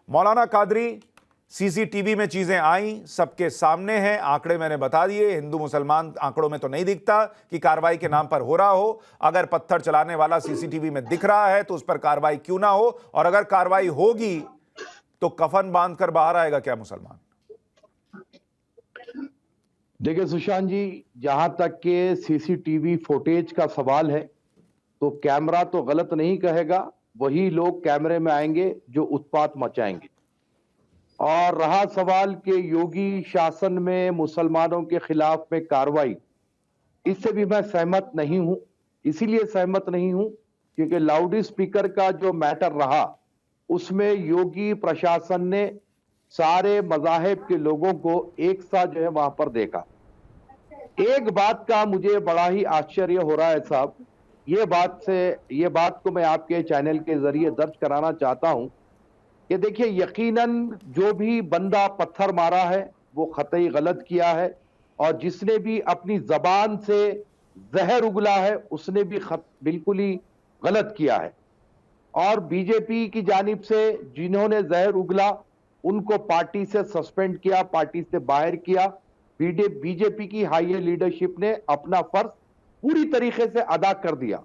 मौलाना Qadri, CCTV में चीजें आई, सबके सामने हैं, आंकड़े मैंने बता दिए। हिंदू मुसलमान आंकड़ों में तो नहीं दिखता कि कार्रवाई के नाम पर हो रहा हो। अगर पत्थर चलाने वाला सीसीटीवी में दिख रहा है तो उस पर कार्रवाई क्यों ना हो, और अगर कार्रवाई होगी तो कफन बांधकर बाहर आएगा क्या मुसलमान? देखिए सुशांत जी, जहां तक के सीसीटीवी फुटेज का सवाल है तो कैमरा तो गलत नहीं कहेगा, वही लोग कैमरे में आएंगे जो उत्पात मचाएंगे। और रहा सवाल कि योगी शासन में मुसलमानों के खिलाफ में कार्रवाई, इससे भी मैं सहमत नहीं हूं। इसीलिए सहमत नहीं हूं क्योंकि लाउड स्पीकर का जो मैटर रहा उसमें योगी प्रशासन ने सारे मजाहिब के लोगों को एक साथ जो है वहां पर देखा। एक बात का मुझे बड़ा ही आश्चर्य हो रहा है साहब, ये बात को मैं आपके चैनल के जरिए दर्ज कराना चाहता हूं कि देखिए, यकीनन जो भी बंदा पत्थर मारा है वो कतई गलत किया है, और जिसने भी अपनी जबान से जहर उगला है उसने भी बिल्कुल ही गलत किया है। और बीजेपी की जानिब से जिन्होंने जहर उगला उनको पार्टी से सस्पेंड किया, पार्टी से बाहर किया। बीजेपी की हाई लीडरशिप ने अपना फर्ज पूरी तरीके से अदा कर दिया।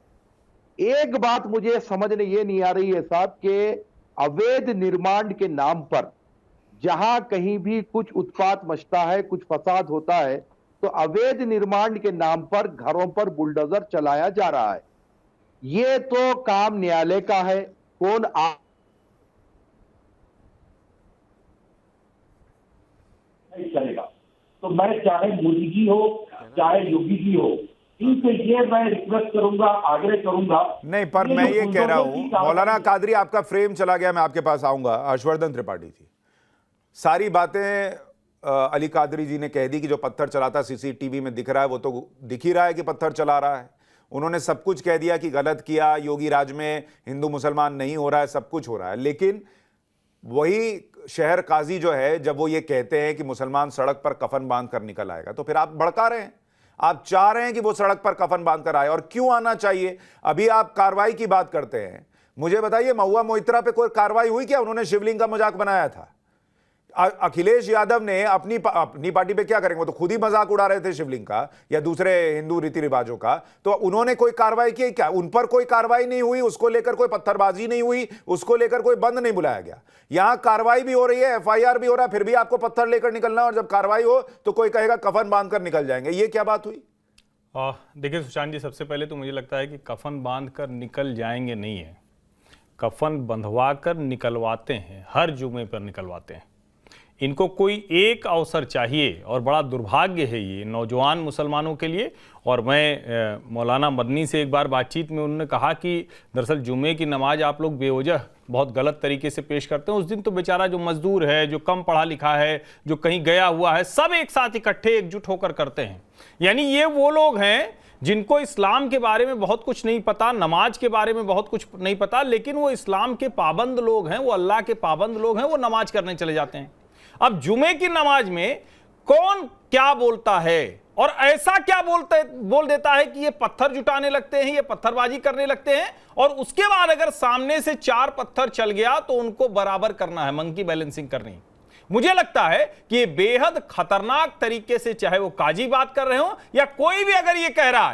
एक बात मुझे समझ में ये नहीं आ रही है साहब कि अवैध निर्माण के नाम पर जहां कहीं भी कुछ उत्पात मचता है, कुछ फसाद होता है, तो अवैध निर्माण के नाम पर घरों पर बुलडोजर चलाया जा रहा है। ये तो काम न्यायालय का है। कौन चलेगा? तो मैं चाहे मोदी जी हो चाहे योगी जी हो, इनसे ये मैं रिक्वेस्ट करूंगा, आग्रह करूंगा। नहीं, पर मैं ये कह रहा हूं मौलाना कादरी, आपका फ्रेम चला गया, मैं आपके पास आऊंगा। हर्षवर्धन त्रिपाठी जी, सारी बातें अली कादरी जी ने कह दी कि जो पत्थर चलाता सीसीटीवी में दिख रहा है वो तो दिख ही रहा है कि पत्थर चला रहा है। उन्होंने सब कुछ कह दिया कि गलत किया, योगी राज में हिंदू मुसलमान नहीं हो रहा है, सब कुछ हो रहा है। लेकिन वही शहर काजी जो है, जब वो ये कहते हैं कि मुसलमान सड़क पर कफन बांध कर निकल आएगा, तो फिर आप भड़का रहे हैं। आप चाह रहे हैं कि वो सड़क पर कफन बांध कर आए, और क्यों आना चाहिए? अभी आप कार्रवाई की बात करते हैं। मुझे बताइए, महुआ मोइत्रा पे कोई कार्रवाई हुई क्या? उन्होंने शिवलिंग का मजाक बनाया था। अखिलेश यादव ने अपनी पार्टी पे क्या करेंगे, वो तो खुद ही मजाक उड़ा रहे थे शिवलिंग का या दूसरे हिंदू रीति रिवाजों का। तो उन्होंने कोई कार्रवाई की क्या? उन पर कोई कार्रवाई नहीं हुई, उसको लेकर कोई पत्थरबाजी नहीं हुई, उसको लेकर कोई बंद नहीं बुलाया गया। यहां कार्रवाई भी हो रही है, एफआईआर भी हो रहा है, फिर भी आपको पत्थर लेकर निकलना, और जब कार्रवाई हो तो कोई कहेगा कफन बांध कर निकल जाएंगे। ये क्या बात हुई? देखिए सुशांत जी, सबसे पहले तो मुझे लगता है कि कफन बांध कर निकल जाएंगे नहीं है, कफन बंधवा कर निकलवाते हैं, हर जुमे पर निकलवाते हैं। इनको कोई एक अवसर चाहिए, और बड़ा दुर्भाग्य है ये नौजवान मुसलमानों के लिए। और मैं मौलाना मदनी से एक बार बातचीत में उन्होंने कहा कि दरअसल जुमे की नमाज आप लोग बेवजह बहुत गलत तरीके से पेश करते हैं। उस दिन तो बेचारा जो मजदूर है, जो कम पढ़ा लिखा है, जो कहीं गया हुआ है, सब एक साथ इकट्ठे एकजुट होकर करते हैं। यानी ये वो लोग हैं जिनको इस्लाम के बारे में बहुत कुछ नहीं पता, नमाज के बारे में बहुत कुछ नहीं पता, लेकिन वो इस्लाम के पाबंद लोग हैं, वो अल्लाह के पाबंद लोग हैं, वो नमाज करने चले जाते हैं। अब जुमे की नमाज में कौन क्या बोलता है और ऐसा क्या बोल देता है कि ये पत्थर जुटाने लगते हैं, ये पत्थरबाजी करने लगते हैं, और उसके बाद अगर सामने से 4 पत्थर चल गया तो उनको बराबर करना है, मंकी बैलेंसिंग करनी। मुझे लगता है कि ये बेहद खतरनाक तरीके से, चाहे वो काजी बात कर रहे हो या कोई भी अगर ये कह रहा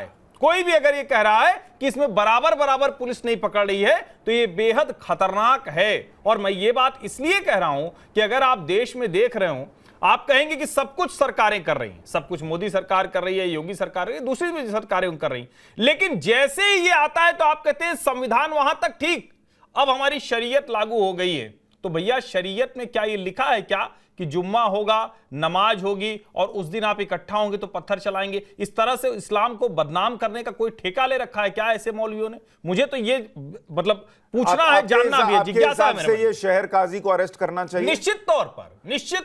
है कि इसमें बराबर पुलिस नहीं पकड़ रही है, तो ये बेहद खतरनाक है। और मैं ये बात इसलिए कह रहा हूं कि अगर आप देश में देख रहे हो, आप कहेंगे कि सब कुछ सरकारें कर रही हैं, सब कुछ मोदी सरकार कर रही है, योगी सरकार कर रही है, दूसरी भी सरकारें कर रही हैं, लेकिन जैसे ही ये आता है तो आप कहते हैं संविधान वहां तक ठीक, अब हमारी शरीयत लागू हो गई है। तो भैया, शरीयत में क्या ये लिखा है क्या कि जुम्मा होगा, नमाज होगी और उस दिन आप इकट्ठा होंगे तो पत्थर चलाएंगे? इस तरह से इस्लाम को बदनाम करने का कोई ठेका ले रखा है क्या ऐसे मौलवियों ने? मुझे तो ये मतलब पूछना है, जानना भी है, जिज्ञासा है मेरे मन में। ये शहर काजी को अरेस्ट करना चाहिए निश्चित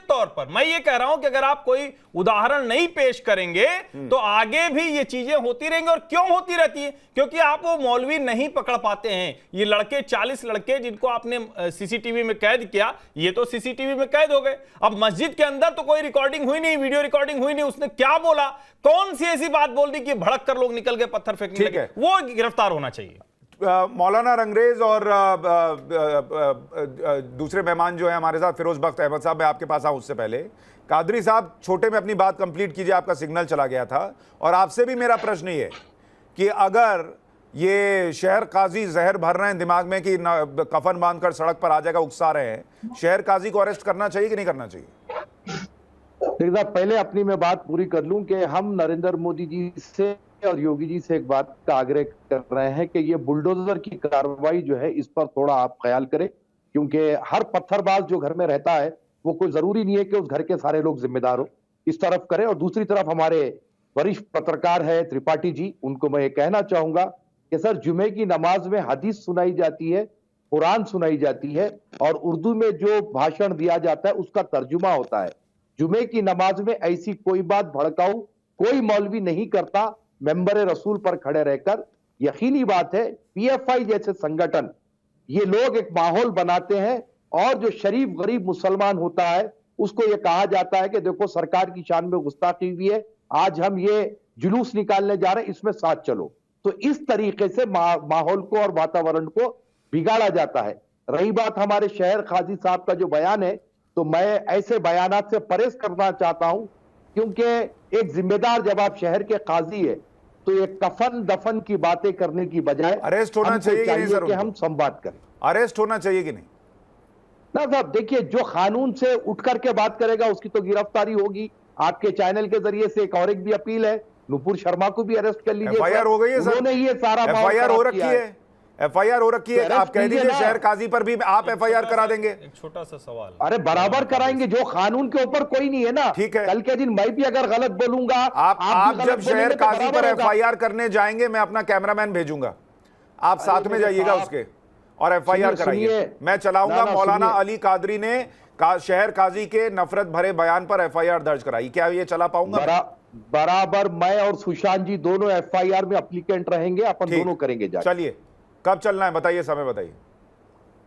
तौर पर। मैं ये कह रहा हूं कि अगर आप कोई उदाहरण नहीं पेश करेंगे तो आगे भी ये चीजें होती रहेंगी। और क्यों होती रहती है? क्योंकि आप वो मौलवी नहीं पकड़ पाते हैं। ये लड़के, 40 लड़के जिनको आपने सीसीटीवी में कैद किया, ये तो सीसीटीवी में कैद हो गए। अब मस्जिद के अंदर तो कोई रिकॉर्डिंग हुई नहीं, वीडियो रिकॉर्डिंग हुई नहीं, उसने क्या बोला, कौन सी ऐसी बात बोल दी कि भड़क कर लोग निकल गए पत्थर फेंकने लगे, वो गिरफ्तार होना चाहिए। मौलाना रंगरेज और दूसरे मेहमान जो है हमारे साथ, फिरोज बख्त अहमद साहब, मैं आपके पास आऊं उससे पहले कादरी साहब छोटे में अपनी बात कंप्लीट कीजिए, आपका सिग्नल चला गया था। और आपसे भी मेरा प्रश्न ये है कि अगर ये शहर काजी जहर भर रहे हैं दिमाग में कि कफन बांधकर सड़क पर आ जाएगा, उकसा रहे हैं, शहर काजी को अरेस्ट करना चाहिए कि नहीं करना चाहिए? देखिए साहब, पहले अपनी मैं बात पूरी कर लूं कि हम नरेंद्र मोदी जी से और योगी जी से एक बात का आग्रह कर रहे हैं कि ये बुलडोजर की कार्रवाई जो है इस पर थोड़ा आप ख्याल करें, क्योंकि हर पत्थरबाज जो घर में रहता है वो कोई जरूरी नहीं है कि उस घर के सारे लोग जिम्मेदार हो, इस तरफ करें। और दूसरी तरफ हमारे वरिष्ठ पत्रकार है त्रिपाठी जी, उनको मैं ये कहना चाहूंगा कि सर, जुमे की नमाज में हदीस सुनाई जाती है, कुरान सुनाई जाती है, और उर्दू में जो भाषण दिया जाता है उसका तर्जुमा होता है। जुमे की नमाज में ऐसी कोई बात भड़काऊ कोई मौलवी नहीं करता मेंबर रसूल पर खड़े रहकर। यकीनी बात है पीएफआई जैसे संगठन, ये लोग एक माहौल बनाते हैं, और जो शरीफ गरीब मुसलमान होता है उसको ये कहा जाता है कि देखो सरकार की शान में गुस्ताखी हुई है, आज हम ये जुलूस निकालने जा रहे हैं, इसमें साथ चलो। तो इस तरीके से माहौल को और वातावरण को बिगाड़ा जाता है। रही बात हमारे शहर काजी साहब का जो बयान है, तो मैं ऐसे बयानात से परहेज करना चाहता हूं, क्योंकि एक जिम्मेदार जब आप शहर के काजी है तो ये कफन दफन की बातें करने की बजाय अरेस्ट होना चाहिए कि नहीं सर? कि हम संवाद करें। अरेस्ट होना चाहिए कि नहीं? ना साहब, देखिए, जो कानून से उठ करके बात करेगा उसकी तो गिरफ्तारी होगी। आपके चैनल के जरिए से एक भी अपील है, नुपुर शर्मा को भी अरेस्ट कर लीजिए। एफआईआर हो गई है सर, उन्होंने ये सारा एफआईआर हो रखी है, एफआईआर हो रखी है। आप कह दीजिए शहर काजी पर भी आप एफआईआर करा देंगे। एक छोटा सा सवाल, अरे बराबर कराएंगे, जो कानून के ऊपर कोई नहीं है ना। ठीक है, कल के दिन मैं भी अगर गलत बोलूंगा, आप जब शहर काजी पर एफआईआर करने जाएंगे, मैं अपना कैमरामैन भेजूंगा, आप साथ में जाइएगा उसके और एफआईआर कराइए। मैं चलाऊंगा। मौलाना अली कादरी ने शहर काजी के नफरत भरे बयान पर एफआईआर दर्ज कराई, क्या ये चला पाऊंगा? बराबर मैं और सुशांत जी दोनों एफआईआर में एप्लीकेंट रहेंगे, अपन दोनों करेंगे। चलिए, कब चलना है बताइए, समय बताइए।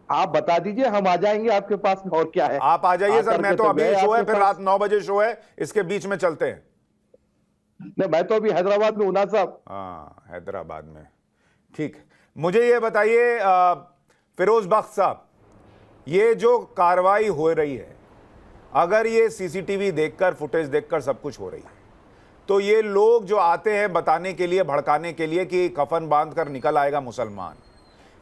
आप बता दीजिए, हम आ जाएंगे आपके पास में, और क्या है। आप आ जाइए सर, मैं तो अभी शो है, फिर रात 9 बजे शो है, इसके बीच में चलते हैं। नहीं, मैं तो अभी हैदराबाद में हूं ना साहब। हाँ, हैदराबाद में, ठीक। मुझे ये बताइए फिरोज बख्त साहब, ये जो कार्रवाई हो रही है, अगर ये सीसीटीवी देखकर, फुटेज देखकर सब कुछ हो रही है, तो ये लोग जो आते हैं बताने के लिए, भड़काने के लिए कि कफन बांधकर निकल आएगा मुसलमान,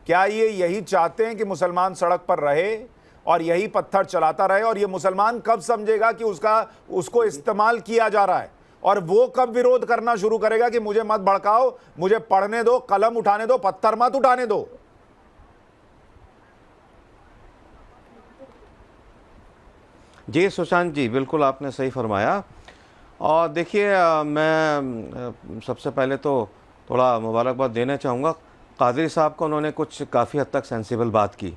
क्या ये यही चाहते हैं कि मुसलमान सड़क पर रहे और यही पत्थर चलाता रहे? और ये मुसलमान कब समझेगा कि उसको इस्तेमाल किया जा रहा है, और वो कब विरोध करना शुरू करेगा कि मुझे मत भड़काओ, मुझे पढ़ने दो, कलम उठाने दो, पत्थर मत उठाने दो? जी सुशांत जी, बिल्कुल आपने सही फरमाया। और देखिए, मैं सबसे पहले तो थोड़ा मुबारकबाद देना चाहूँगा कादरी साहब को, उन्होंने कुछ काफ़ी हद तक सेंसिबल बात की।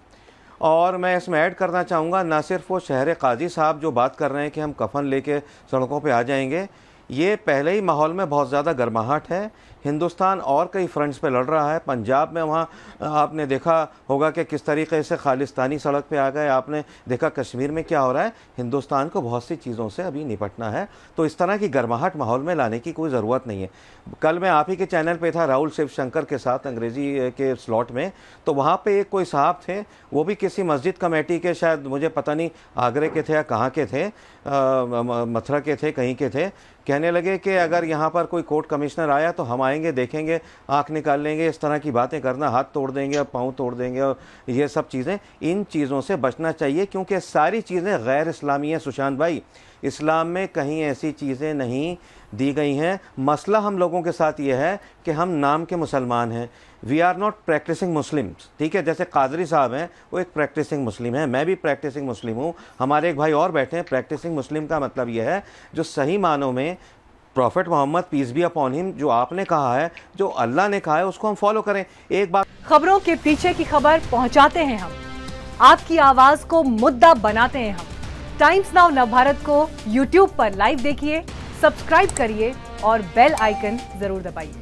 और मैं इसमें ऐड करना चाहूँगा, ना सिर्फ वो शहर काजी साहब जो बात कर रहे हैं कि हम कफन लेके सड़कों पे आ जाएंगे, ये पहले ही माहौल में बहुत ज़्यादा गर्माहट है। हिंदुस्तान और कई फ्रंट्स पे लड़ रहा है। पंजाब में वहाँ आपने देखा होगा कि किस तरीके से खालिस्तानी सड़क पे आ गए, आपने देखा कश्मीर में क्या हो रहा है। हिंदुस्तान को बहुत सी चीज़ों से अभी निपटना है, तो इस तरह की गर्माहट माहौल में लाने की कोई ज़रूरत नहीं है। कल मैं आप ही के चैनल पे था राहुल शिवशंकर के साथ अंग्रेज़ी के स्लॉट में, तो वहाँ पे एक कोई साहब थे, वो भी किसी मस्जिद कमेटी के, शायद मुझे पता नहीं आगरे के थे या कहाँ के थे, मथुरा के थे, कहीं के थे, कहने लगे कि अगर यहाँ पर कोई कोर्ट कमिश्नर आया तो हम आएंगे, देखेंगे, आँख निकाल लेंगे, इस तरह की बातें करना, हाथ तोड़ देंगे और पाँव तोड़ देंगे, और ये सब चीज़ें, इन चीज़ों से बचना चाहिए, क्योंकि सारी चीज़ें गैर इस्लामी हैं सुशांत भाई। इस्लाम में कहीं ऐसी चीज़ें नहीं दी गई हैं। मसला हम लोगों के साथ ये है कि हम नाम के मुसलमान हैं, we are not practicing Muslims, ठीक है। जैसे कादरी साहब हैं, वो एक प्रैक्टिसिंग मुस्लिम है, मैं भी प्रैक्टिसिंग मुस्लिम हूँ, हमारे एक भाई और बैठे हैं। प्रैक्टिसिंग मुस्लिम का मतलब ये है जो सही मानों में prophet Muhammad peace be upon him जो आपने कहा है, जो अल्लाह ने कहा है, उसको हम फॉलो करें। एक बात, खबरों के पीछे की खबर पहुंचाते हैं हम, आपकी आवाज को मुद्दा बनाते हैं हम। टाइम्स नाउ नवभारत को यूट्यूब पर लाइव देखिए, सब्सक्राइब करिए और बेल आइकन जरूर दबाइए।